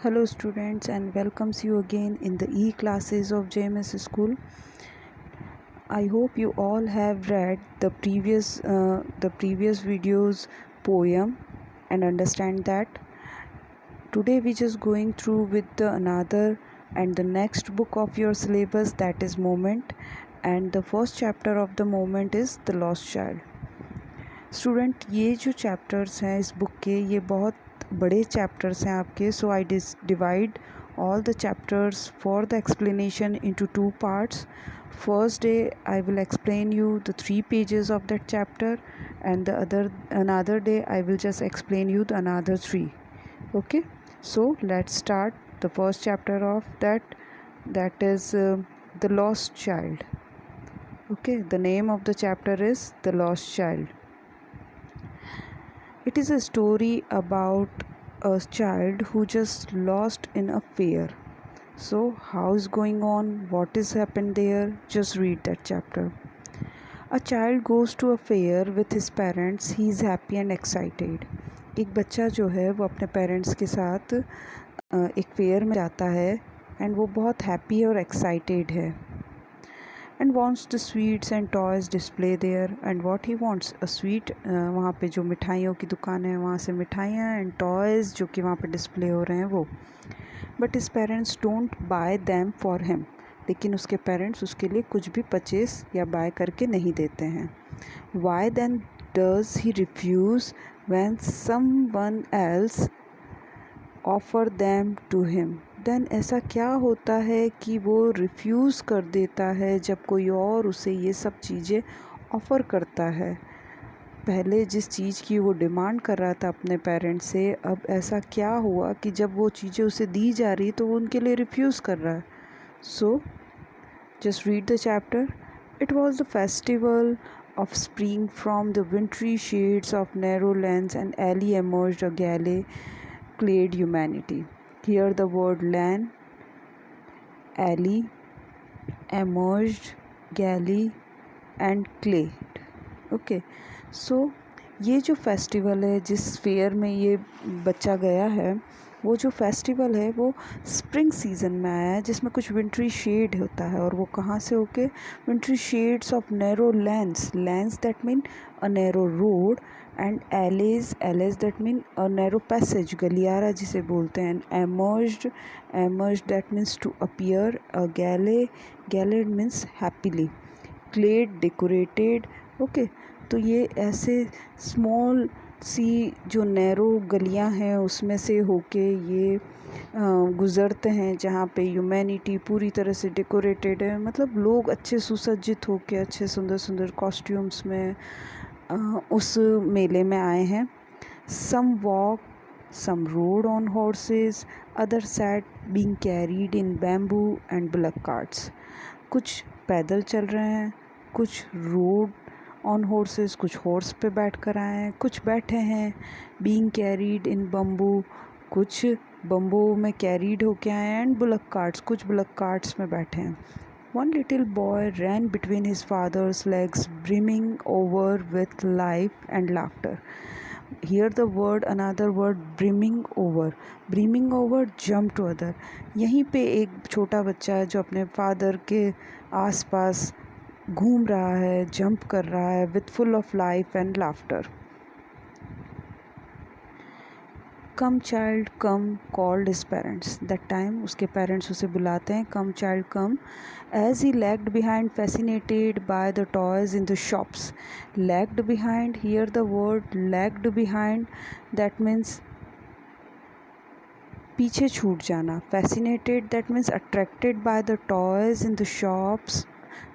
Hello students and welcomes you again in the e-classes of JMS School. I hope you all have read the previous video's poem and understand that. Today we just going through with the another and the next book of your syllabus, that is Moment, and the first chapter of the Moment is The Lost Child. Student ये जो chapters हैं इस book के ये बहुत बड़े chapters हैं आपके, so I divide all the chapters for the explanation into two parts. First day I will explain you the 3 pages of that chapter, and another day I will just explain you the another 3. Okay, so let's start the first chapter of that is The Lost Child. Okay, the name of the chapter is The Lost Child. It is a story about a child who just lost in a fair. So how is going on? What is happened there? Just read that chapter. A child goes to a fair with his parents. He is happy and excited. एक बच्चा जो है वो अपने parents के साथ एक fair में जाता है एंड वो बहुत हैप्पी और एक्साइटेड है and wants the sweets and toys display there. And what he wants, a sweet, वहाँ पे जो मिठाइयों की दुकान है वहाँ से मिठाइयाँ एंड टॉयज़ जो कि वहाँ पे डिस्प्ले हो रहे हैं वो. But his parents don't buy them for him. लेकिन उसके पेरेंट्स उसके लिए कुछ भी परचेस या बाय करके नहीं देते हैं. Why then does he refuse when someone else offer them to him. Then ऐसा क्या होता है कि वो रिफ्यूज़ कर देता है जब कोई और उसे ये सब चीज़ें ऑफ़र करता है. पहले जिस चीज़ की वो डिमांड कर रहा था अपने पेरेंट्स से, अब ऐसा क्या हुआ कि जब वो चीज़ें उसे दी जा रही तो वो उनके लिए रिफ्यूज़ कर रहा है. So just read the chapter. It was the festival of spring. From the wintry shades of narrow lanes and alley emerged a galley clad humanity. Here the word lane, alley, emerged, galley and clad. Okay, so ये जो festival है जिस fair में ये बच्चा गया है, वो जो फेस्टिवल है वो स्प्रिंग सीज़न में आया है जिसमें कुछ विंट्री शेड होता है. और वो कहाँ से होके, wintry shades of narrow lands that mean a narrow road, and alleys that mean a narrow passage, गलियारा जिसे बोलते हैं. Emerged that means to appear. A gaily means happily. Clad decorated. Okay, तो ये ऐसे स्मॉल सी जो narrow गलियां हैं उसमें से होके ये गुज़रते हैं जहाँ पे ह्यूमैनिटी पूरी तरह से डेकोरेटेड है. मतलब लोग अच्छे सुसज्जित होके अच्छे सुंदर सुंदर कॉस्ट्यूम्स में उस मेले में आए हैं. Some walk, some rode on horses, other sat being carried in bamboo and bullock carts. कुछ पैदल चल रहे हैं, कुछ रोड ऑन हॉर्सेस, कुछ हॉर्स पे बैठ कर आए हैं, कुछ बैठे हैं. बीइंग कैरीड इन बम्बू, कुछ बम्बू में कैरीड होके आए हैं. एंड बुलक कार्ट्स, कुछ बुलक कार्ट्स में बैठे हैं. One little boy ran between his father's legs, brimming over with life and laughter. Here the word, another word, brimming over. Brimming over, jump to other. यहीं पे एक छोटा बच्चा है जो अपने फादर के आसपास घूम रहा है, जंप कर रहा है, with full of life and laughter. Come child come called his parents. That time उसके पेरेंट्स उसे बुलाते हैं, come child come. As he lagged behind, fascinated by the toys in the shops. Lagged behind, here the word lagged behind that means पीछे छूट जाना. Fascinated that means attracted by the toys in the shops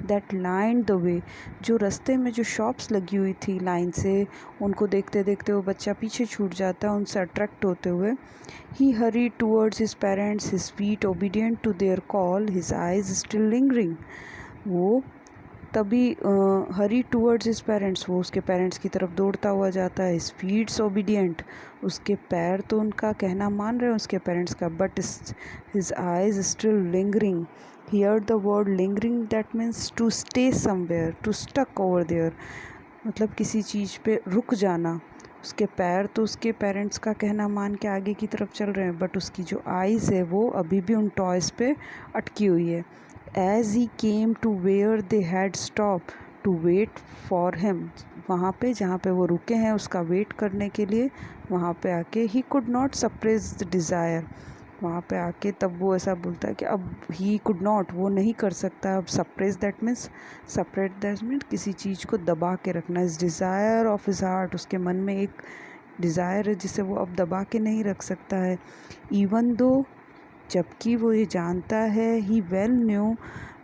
that line the way. जो रास्ते में जो shops लगी हुई थी लाइन से, उनको देखते देखते वो बच्चा पीछे छूट जाता है उनसे अट्रैक्ट होते हुए. He hurried towards his parents, his feet obedient to their call, his eyes still lingering. वो तभी हरी टूवर्ड्स हिज पेरेंट्स, वो उसके पेरेंट्स की तरफ दौड़ता हुआ जाता है. हिज फीट्स ओबीडियंट, उसके पैर तो उनका कहना मान रहे हैं उसके पेरेंट्स का, but his eyes still lingering. Here the word lingering that means to stay somewhere, to stuck over there. मतलब किसी चीज़ पे रुक जाना. उसके पैर तो उसके पेरेंट्स का कहना मान के आगे की तरफ चल रहे हैं, बट उसकी जो आइज़ है वो अभी भी उन टॉयज़ पे अटकी हुई है. As he came to where they had stop to wait for him, वहाँ पे जहाँ पे वो रुके हैं उसका वेट करने के लिए, वहाँ पे आके he could not suppress the desire. वहाँ पे आके तब वो ऐसा बोलता है कि अब ही कुड नॉट, वो नहीं कर सकता. अब suppress that means, separate that means किसी चीज़ को दबा के रखना. इस डिज़ायर ऑफ हिज हार्ट, उसके मन में एक डिज़ायर है जिसे वो अब दबा के नहीं रख सकता है. इवन दो, जबकि वो ये जानता है, he well knew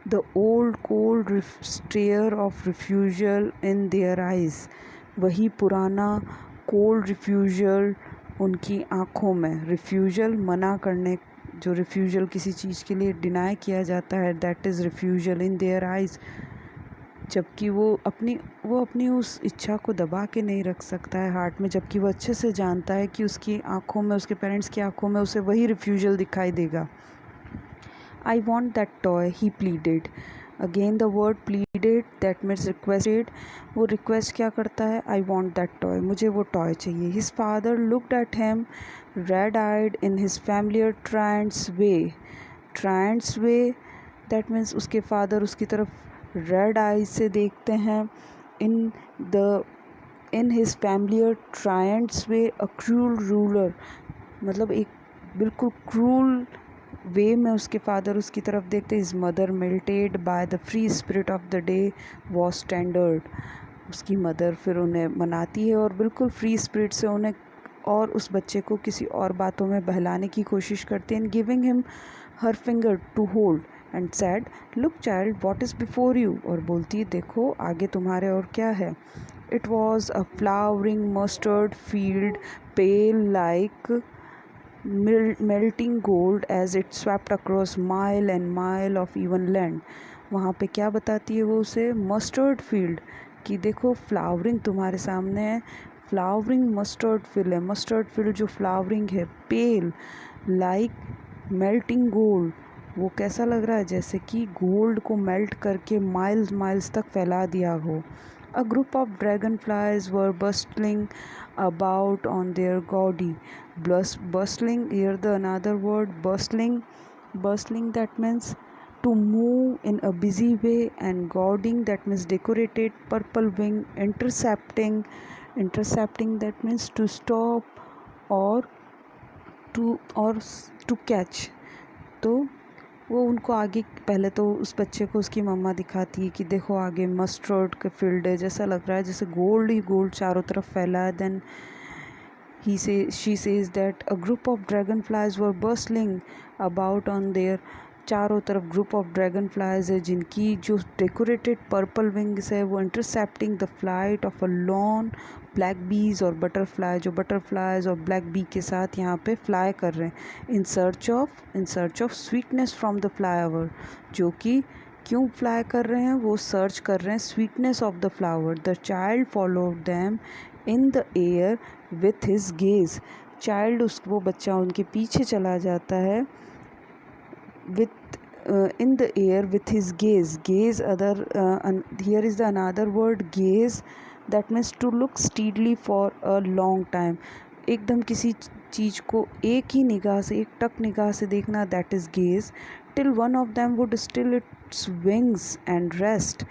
the old cold stare of refusal in their eyes, वही पुराना कोल्ड रिफ्यूजल उनकी आँखों में. रिफ्यूजल मना करने, जो रिफ्यूजल किसी चीज़ के लिए डिनाई किया जाता है, that is refusal in their eyes. जबकि वो अपनी उस इच्छा को दबा के नहीं रख सकता है हार्ट में, जबकि वो अच्छे से जानता है कि उसकी आँखों में, उसके पेरेंट्स की आँखों में उसे वही रिफ्यूजल दिखाई देगा. I want that toy, he pleaded. Again the word pleaded, that means requested. वो request क्या करता है? I want that toy, मुझे वो toy चाहिए. His father looked at him, red-eyed in his familiar trance way. Trance way, that means उसके father उसकी तरफ red eyes से देखते हैं. In his familiar trance way, a cruel ruler, मतलब एक बिल्कुल क्रूल वे में उसके फादर उसकी तरफ देखते. His mother melted by the free spirit of the day was standard. उसकी मदर फिर उन्हें मनाती है और बिल्कुल फ्री स्पिरिट से उन्हें और उस बच्चे को किसी और बातों में बहलाने की कोशिश करती है. And giving him her finger to hold and said, look child what is before you, और बोलती है देखो आगे तुम्हारे और क्या है. It was a flowering mustard field, pale like melting gold as it swept across mile and mile of even land. वहाँ पे क्या बताती है वो उसे? मस्टर्ड फील्ड, कि देखो फ्लावरिंग तुम्हारे सामने है, फ्लावरिंग मस्टर्ड फील्ड है. मस्टर्ड फील्ड जो फ्लावरिंग है, पेल लाइक मेल्टिंग गोल्ड, वो कैसा लग रहा है? जैसे कि गोल्ड को मेल्ट करके माइल्स माइल्स तक फैला दिया हो. A group of dragonflies were bustling about on their gaudy. Bustling, here the another word, bustling. Bustling, that means to move in a busy way, and gauding, that means decorated purple wing. Intercepting, that means to stop or to catch. तो वो उनको आगे, पहले तो उस बच्चे को उसकी मम्मा दिखाती है कि देखो आगे मस्टर्ड का फील्ड है, जैसा लग रहा है जैसे गोल्ड ही गोल्ड चारों तरफ फैला है. Then she says that a group of dragonflies were bustling about on their, चारों तरफ ग्रुप ऑफ ड्रैगन फ्लाइज है जिनकी जो डेकोरेटेड पर्पल विंग्स है वो intercepting the flight of a lawn black बीज, और बटरफ्लाई जो बटरफ्लाइज और ब्लैक बी के साथ यहाँ पे फ्लाई कर रहे हैं. In search of sweetness from the flower, जो कि क्यों फ्लाई कर रहे हैं? वो सर्च कर रहे हैं sweetness of the flower. The child followed them in the air with his gaze. Child, वो बच्चा उनके पीछे चला जाता है with in the air with his gaze. Here is the another word, gaze, that means to look steadily for a long time. एकदम किसी चीज़ को एक ही निगाह से, एक टक निगाह से देखना, that is gaze. Till one of them would still its wings and rest.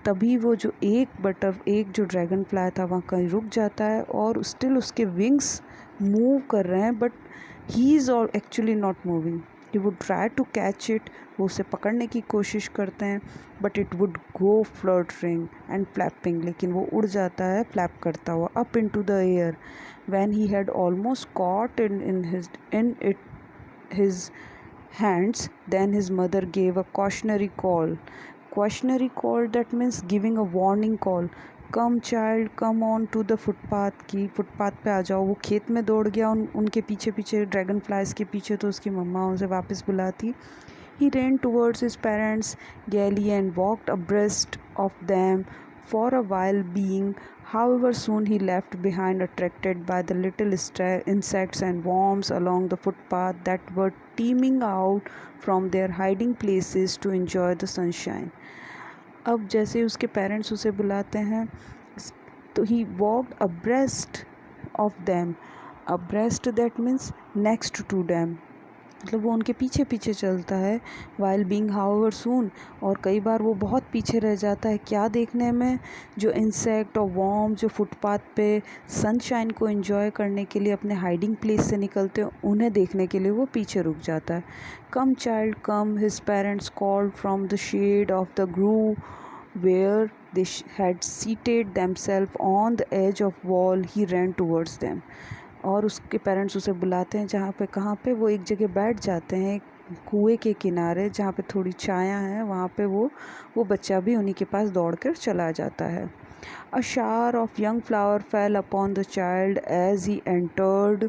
तभी वो जो एक जो ड्रैगन फ्लाई था वहाँ कहीं रुक जाता है और स्टिल उसके विंग्स मूव कर रहे हैं, but he is all actually not moving. He would try to catch it, वो उसे पकड़ने की कोशिश करते हैं, but it would go fluttering and flapping, लेकिन वो उड़ जाता है फ्लैप करता हुआ up in to the air. When he had almost caught in his hands, then his mother gave a cautionary call. Cautionary call, that means giving a warning call. Come child come on to the footpath, की footpath पे आ जाओ. वो खेत में दौड़ गया उनके पीछे पीछे, ड्रैगन फ्लाइज के पीछे, तो उसकी मम्मा उसे वापस बुलाती. ही ran towards his parents gaily and walked abreast of them for a while being. However, soon he left behind, attracted by the little insects and worms along the footpath that were teeming out from their hiding places to enjoy the sunshine. अब जैसे उसके parents उसे बुलाते हैं, तो he walked abreast of them, abreast that means next to them, मतलब वो उनके पीछे पीछे चलता है, while being however soon, और कई बार वो बहुत पीछे रह जाता है क्या देखने में, जो इंसेक्ट और वॉर्म जो फुटपाथ पे सनशाइन को एंजॉय करने के लिए अपने हाइडिंग प्लेस से निकलते हैं, उन्हें देखने के लिए वो पीछे रुक जाता है। Come child come, his parents called from the shade of the grove where they had seated themselves on the edge of wall, he ran towards them। और उसके पेरेंट्स उसे बुलाते हैं जहाँ पे, कहाँ पे, वो एक जगह बैठ जाते हैं कुएं के किनारे जहाँ पे थोड़ी छाया है, वहाँ पे वो बच्चा भी उन्हीं के पास दौड़कर चला जाता है। A shower of young flower fell upon the child as he entered।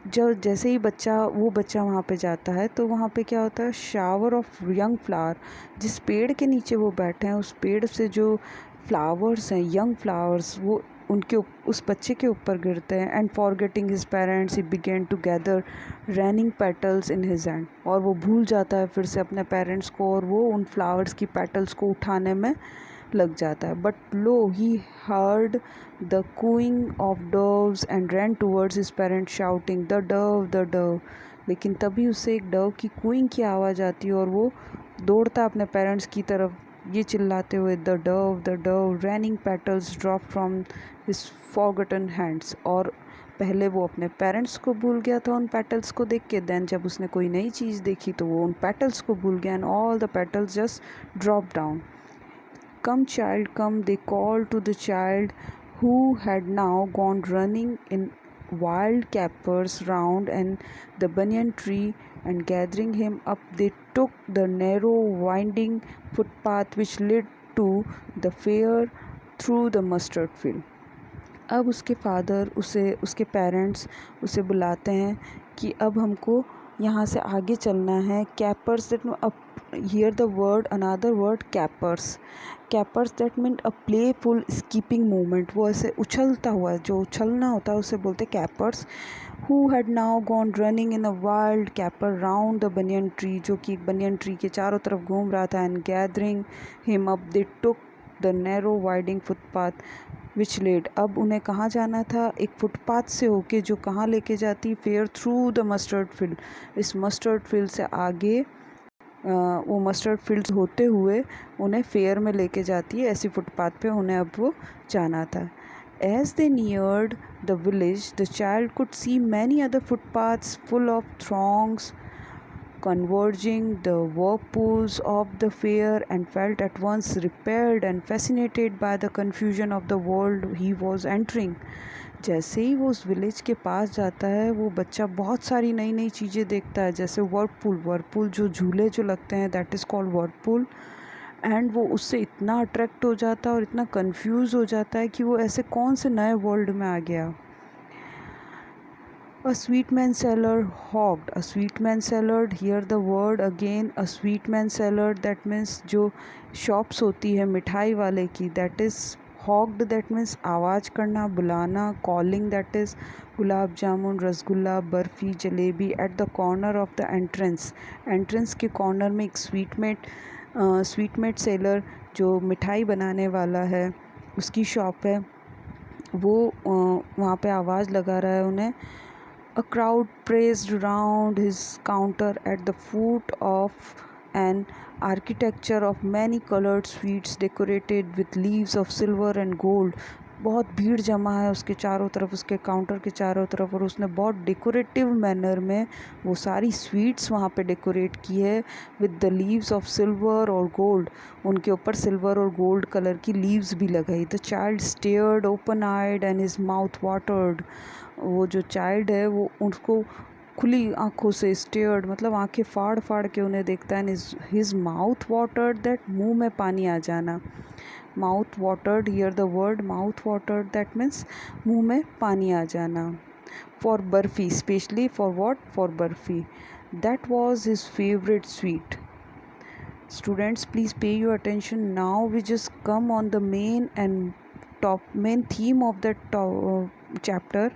जब जैसे ही वो बच्चा वहाँ पे जाता है तो वहाँ पे क्या होता है, शावर ऑफ यंग फ्लावर, जिस पेड़ के नीचे वो बैठे हैं उस पेड़ से जो फ्लावर्स हैं, यंग फ्लावर्स, वो उस बच्चे के ऊपर गिरते हैं। And forgetting his parents he began to gather running petals in his hand, और वो भूल जाता है फिर से अपने पेरेंट्स को, और वो उन फ्लावर्स की पेटल्स को उठाने में लग जाता है। But lo he heard the cooing of doves and ran towards his parents shouting the dove the dove. लेकिन तभी उसे एक डव की कूइंग की आवाज़ आती है और वो दौड़ता अपने पेरेंट्स की तरफ ये चिल्लाते हुए the dove raining petals drop from his forgotten hands. और पहले वो अपने पेरेंट्स को भूल गया था उन पेटल्स को देख के, देन जब उसने कोई नई चीज़ देखी तो वो उन पेटल्स को भूल गया, and all the petals just drop down. Come child come, they called to the child who had now gone running in wild capers round and the banyan tree, and gathering him up they took the narrow winding footpath which led to the fair through the mustard field। अब उसके father उसके parents उसे बुलाते हैं कि अब हमको यहाँ से आगे चलना है। कैपर्स दैट अब here the word another word capers that mean a playful skipping movement, वो ऐसे उछलता हुआ जो उछलना होता है उसे बोलते capers. Who had now gone running in a wild caper round the banyan tree, जो कि एक बनियन ट्री के चारों तरफ घूम रहा था। And gathering him up they took the narrow winding footpath which led, अब उन्हें कहाँ जाना था, एक फुटपाथ से होके जो कहाँ लेके जाती, fair through the mustard field, इस मस्टर्ड फील्ड से आगे वो मस्टर्ड फील्ड्स होते हुए उन्हें फेयर में लेके जाती है, ऐसी फुटपाथ पे उन्हें अब वो जाना था। As they neared the village, the child could see many other footpaths full of throngs converging the whirlpools of the fair, and felt at once repelled and fascinated by the confusion of the world he was entering। जैसे ही वो उस village के पास जाता है वो बच्चा बहुत सारी नई नई चीज़ें देखता है, जैसे वर्लपूल जो झूले जो लगते हैं that is called Whirlpool. And वो उससे इतना अट्रैक्ट हो जाता है और इतना कंफ्यूज हो जाता है कि वो ऐसे कौन से नए वर्ल्ड में आ गया। A sweet man seller hogged, a sweet man seller, here the word again, a sweet man seller, that means जो shops होती है मिठाई वाले की, that is hogged, that means आवाज़ करना, बुलाना, calling, that is gulab jamun, rasgulla, barfi, jalebi. at the corner of the entrance के कॉर्नर में एक स्वीट मेट सेलर जो मिठाई बनाने वाला है उसकी शॉप है, वो वहाँ पे आवाज़ लगा रहा है उन्हें। A crowd pressed round his counter at the foot of an architecture of many colored sweets decorated with leaves of silver and gold। बहुत भीड़ जमा है उसके चारों तरफ, उसके काउंटर के चारों तरफ, और उसने बहुत डेकोरेटिव मैनर में वो सारी स्वीट्स वहाँ पे डेकोरेट की है with the leaves of silver और गोल्ड, उनके ऊपर सिल्वर और गोल्ड कलर की लीव्स भी लगाई। The child stared open eyed and his mouth watered, वो जो चाइल्ड है वो उसको खुली आँखों से स्टेयर्ड मतलब आंखें फाड़ फाड़ के उन्हें देखता है। हिज माउथ वाटर्ड, दैट मुंह में पानी आ जाना। Mouth watered, here the word mouth watered, that means मुंह में पानी आ जाना। For barfi, specially for what, for barfi, that was his favourite sweet. Students, please pay your attention. Now we just come on the main theme of that chapter।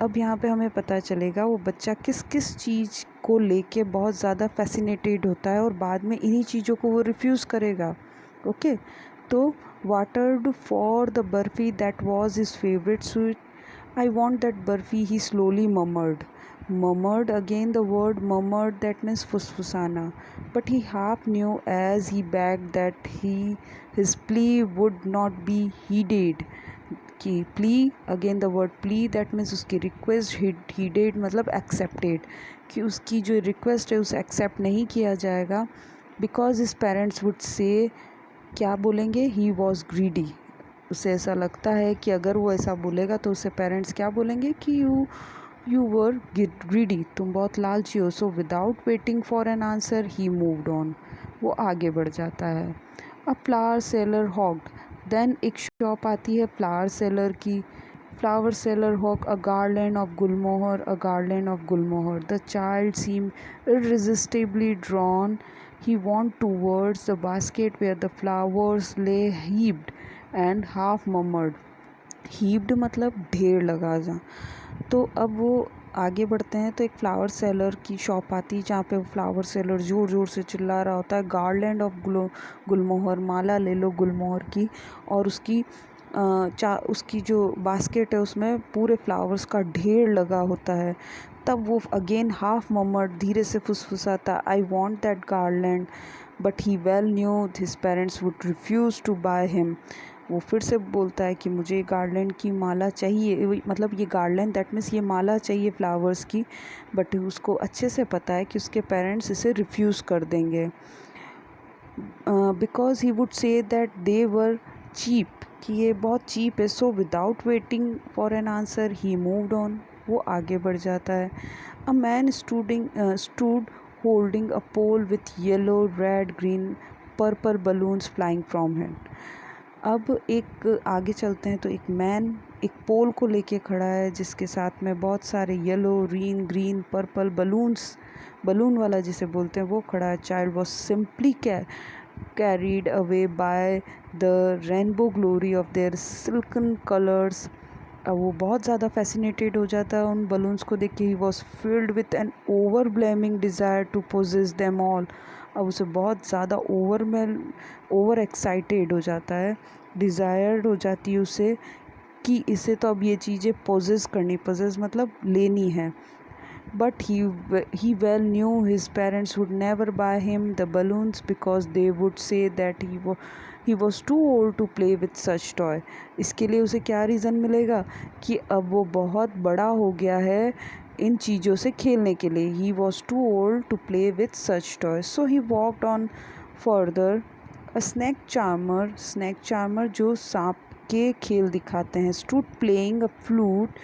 अब यहाँ पे हमें पता चलेगा वो बच्चा किस किस चीज़ को लेके बहुत ज़्यादा फैसिनेटेड होता है और बाद में इन्हीं चीज़ों को वो रिफ्यूज़ करेगा। ओके, तो watered for the burfi that was his favorite sweet. I want that burfi, he slowly murmured. Murmured again the word murmured, that means fusfusana. But he half knew as he begged that his plea would not be heeded. कि plea again the word plea that means उसकी request हीडेड मतलब accepted, कि उसकी जो request है उसे accept नहीं किया जाएगा because his parents would say, क्या बोलेंगे, ही वॉज ग्रीडी। उसे ऐसा लगता है कि अगर वो ऐसा बोलेगा तो उसे पेरेंट्स क्या बोलेंगे कि यू वर ग्रीडी, तुम बहुत लालची हो। So without waiting for an answer he moved on, वो आगे बढ़ जाता है। A flower seller hawked, then एक शॉप आती है फ्लावर सेलर की। Flower seller hawk a garland of gulmohar, a garland of gulmohar. The child seem irresistibly drawn. He went towards the basket where the flowers lay heaped and half murmured. Heaped मतलब ढेर लगा जा। तो अब वो आगे बढ़ते हैं तो एक फ्लावर सेलर की शॉप आती है जहाँ पे वो फ्लावर सेलर ज़ोर ज़ोर से चिल्ला रहा होता है, गार्लैंड ऑफ गुलमोहर, माला ले लो गुलमोहर की। और उसकी जो बास्केट है उसमें पूरे फ्लावर्स का ढेर लगा होता है। तब वो अगेन हाफ ममर्ड धीरे से फुसफुसाता, I want that garland but he well knew his parents would refuse to buy him. वो फिर से बोलता है कि मुझे गार्लैंड की माला चाहिए, मतलब ये गार्लैंड दैट मीन्स ये माला चाहिए फ्लावर्स की, बट उसको अच्छे से पता है कि उसके पेरेंट्स इसे रिफ्यूज़ कर देंगे because he would say that they were cheap, कि ये बहुत चीप है। So without waiting for an answer he moved on, वो आगे बढ़ जाता है। A man stood holding a pole with yellow red green purple balloons flying from him. अब एक आगे चलते हैं तो एक मैन एक पोल को लेके खड़ा है जिसके साथ में बहुत सारे येलो ग्रीन पर्पल बलून वाला जिसे बोलते हैं वो खड़ा है। Child was simply carried away by the rainbow glory of their silken colors. अब वो बहुत ज़्यादा फैसिनेटेड हो जाता है उन बलून्स को देख के। He was filled with an overwhelming desire to possess them all. अब उसे बहुत ज़्यादा ओवर एक्साइटेड हो जाता है, डिज़ायर्ड हो जाती है उसे कि इसे तो अब ये चीज़ें पोजेस करनी, पोजेस मतलब लेनी है। But he well knew his parents would never buy him the balloons because they would say that he was too old to play with such toy. इसके लिए उसे क्या रीज़न मिलेगा कि अब वो बहुत बड़ा हो गया है इन चीज़ों से खेलने के लिए। He was too old to play with such toys. So he walked on further. A snake charmer जो सांप के खेल दिखाते हैं, stood playing a flute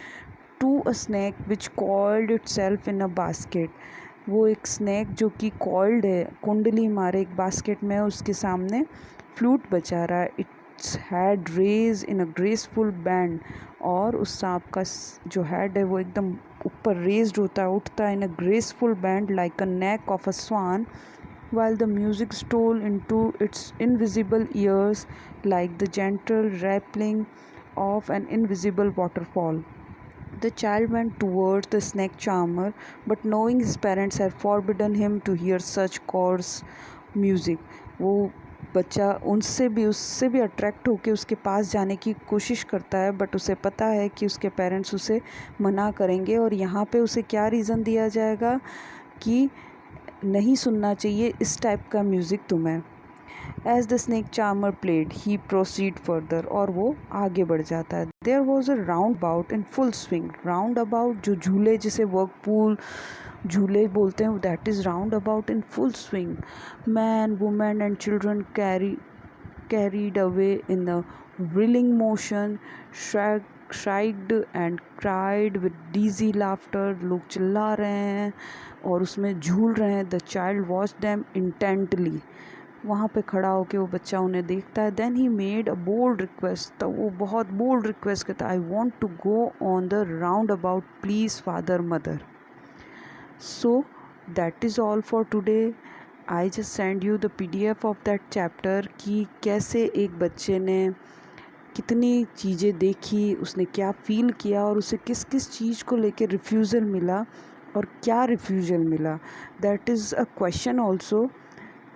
to a snake which coiled itself in a basket. वो एक स्नैक जो कि कॉल्ड है, कुंडली मारे एक बास्केट में, उसके सामने फ्लूट बजा रहा है। Its head raised in a graceful bend, और उस सांप का जो हेड है वो एकदम ऊपर रेज्ड होता है, उठता है in a graceful bend like a neck of a swan, while the music stole into its invisible ears like the gentle rippling of an invisible waterfall. The child went towards the snake charmer, but knowing his parents had forbidden him to hear such coarse music, वो बच्चा उससे भी attract होकर उसके पास जाने की कोशिश करता है, बट उसे पता है कि उसके पेरेंट्स उसे मना करेंगे। और यहाँ पे उसे क्या रीज़न दिया जाएगा कि नहीं सुनना चाहिए इस टाइप का म्यूज़िक तुम्हें। As the snake charmer played, he proceeded further, और वो आगे बढ़ जाता है। There was a roundabout in full swing. Roundabout जो झूले जिसे वर्कपूल झूले बोलते हैं, that is roundabout in full swing. Man, woman and children carried away in the whirling motion, shrieked and cried with dizzy laughter. लोग चिल्ला रहे हैं और उसमें झूल रहे हैं। The child watched them intently. वहाँ पे खड़ा होके वो बच्चा उन्हें देखता है। Then he made a bold request, तो वो बहुत बोल्ड रिक्वेस्ट करता है, I want to go on the round about please father mother. So that is all for today. I just send you the PDF of that chapter कि कैसे एक बच्चे ने कितनी चीज़ें देखी, उसने क्या फ़ील किया और उसे किस किस चीज़ को लेके रिफ्यूज़ल मिला और क्या रिफ्यूज़ल मिला। That is a question also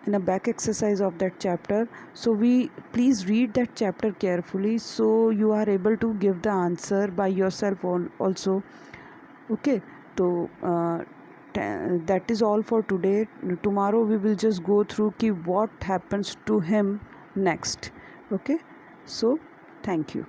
in a back exercise of that chapter. So we please read that chapter carefully so you are able to give the answer by yourself also. Okay, so that is all for today. Tomorrow we will just go through what happens to him next. Okay, so thank you.